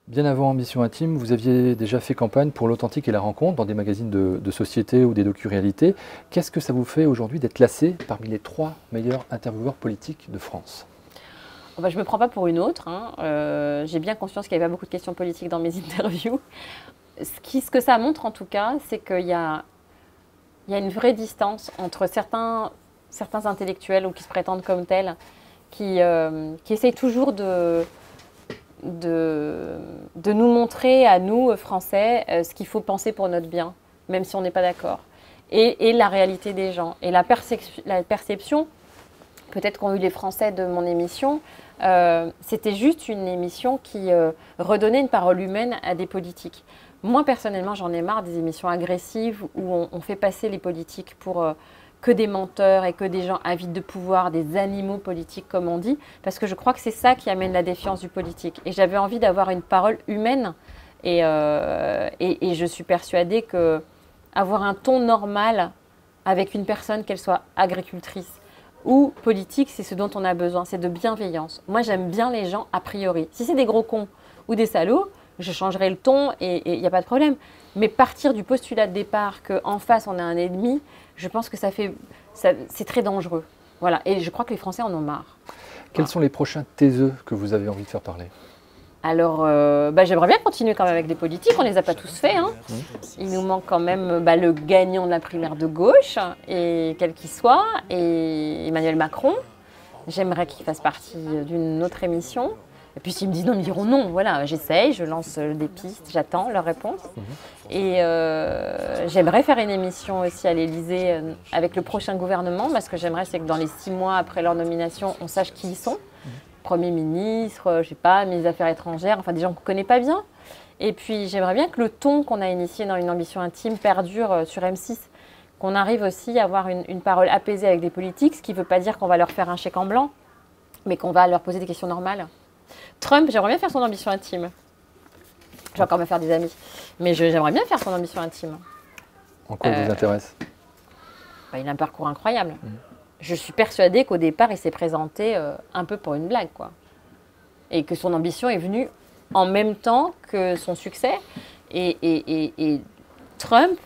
Bien avant Ambition Intime, vous aviez déjà fait campagne pour l'authentique et la rencontre dans des magazines de société ou des docu-réalités. Qu'est-ce que ça vous fait aujourd'hui d'être classé parmi les 3 meilleurs intervieweurs politiques de France? Je ne me prends pas pour une autre. J'ai bien conscience qu'il n'y avait pas beaucoup de questions politiques dans mes interviews. Ce que ça montre en tout cas, c'est qu'il y a une vraie distance entre certains intellectuels ou qui se prétendent comme tels, qui essayent toujours de nous montrer à nous, Français, ce qu'il faut penser pour notre bien, même si on n'est pas d'accord. Et la réalité des gens. Et la perception, peut-être qu'ont eu les Français de mon émission, c'était juste une émission qui redonnait une parole humaine à des politiques. Moi, personnellement, j'en ai marre des émissions agressives où on fait passer les politiques pour que des menteurs et que des gens avides de pouvoir, des animaux politiques, comme on dit, parce que je crois que c'est ça qui amène la défiance du politique. Et j'avais envie d'avoir une parole humaine et je suis persuadée qu'avoir un ton normal avec une personne, qu'elle soit agricultrice ou politique, c'est ce dont on a besoin, c'est de bienveillance. Moi, j'aime bien les gens a priori. Si c'est des gros cons ou des salauds, je changerai le ton et il n'y a pas de problème. Mais partir du postulat de départ qu'en face, on a un ennemi, je pense que c'est très dangereux. Voilà. Et je crois que les Français en ont marre. Quels sont les prochains taiseux que vous avez envie de faire parler? Alors, j'aimerais bien continuer quand même avec des politiques, on ne les a pas tous faits. Il nous manque quand même le gagnant de la primaire de gauche, et quel qu'il soit, et Emmanuel Macron. J'aimerais qu'il fasse partie d'une autre émission. Et puis s'ils me disent non, ils me diront non. Voilà, j'essaye, je lance des pistes, j'attends leur réponse. Et j'aimerais faire une émission aussi à l'Élysée avec le prochain gouvernement, parce que j'aimerais c'est que dans les 6 mois après leur nomination, on sache qui ils sont. Premier ministre, je sais pas, ministre des Affaires étrangères, enfin des gens qu'on ne connaît pas bien. Et puis j'aimerais bien que le ton qu'on a initié dans Une ambition intime perdure sur M6, qu'on arrive aussi à avoir une parole apaisée avec des politiques, ce qui ne veut pas dire qu'on va leur faire un chèque en blanc, mais qu'on va leur poser des questions normales. Trump, j'aimerais bien faire son ambition intime. Je vais encore me faire des amis, mais j'aimerais bien faire son ambition intime. En quoi il vous intéresse? Il a un parcours incroyable. Je suis persuadée qu'au départ, il s'est présenté un peu pour une blague, quoi. Et que son ambition est venue en même temps que son succès. Et Trump,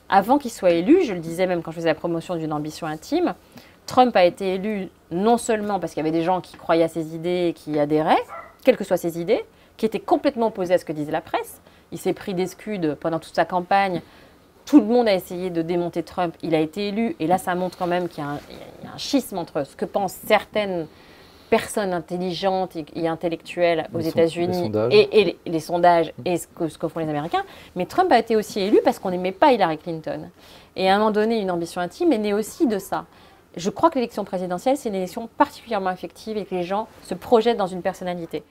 avant qu'il soit élu, je le disais même quand je faisais la promotion d'une ambition intime, Trump a été élu non seulement parce qu'il y avait des gens qui croyaient à ses idées et qui adhéraient, quelles que soient ses idées, qui étaient complètement opposés à ce que disait la presse. Il s'est pris des scuds pendant toute sa campagne. Tout le monde a essayé de démonter Trump. Il a été élu. Et là, ça montre quand même qu'il y a un schisme entre ce que pensent certaines personnes intelligentes et intellectuelles aux États-Unis et les sondages et ce que font les Américains. Mais Trump a été aussi élu parce qu'on n'aimait pas Hillary Clinton. Et à un moment donné, Une ambition intime est née aussi de ça. Je crois que l'élection présidentielle, c'est une élection particulièrement effective et que les gens se projettent dans une personnalité.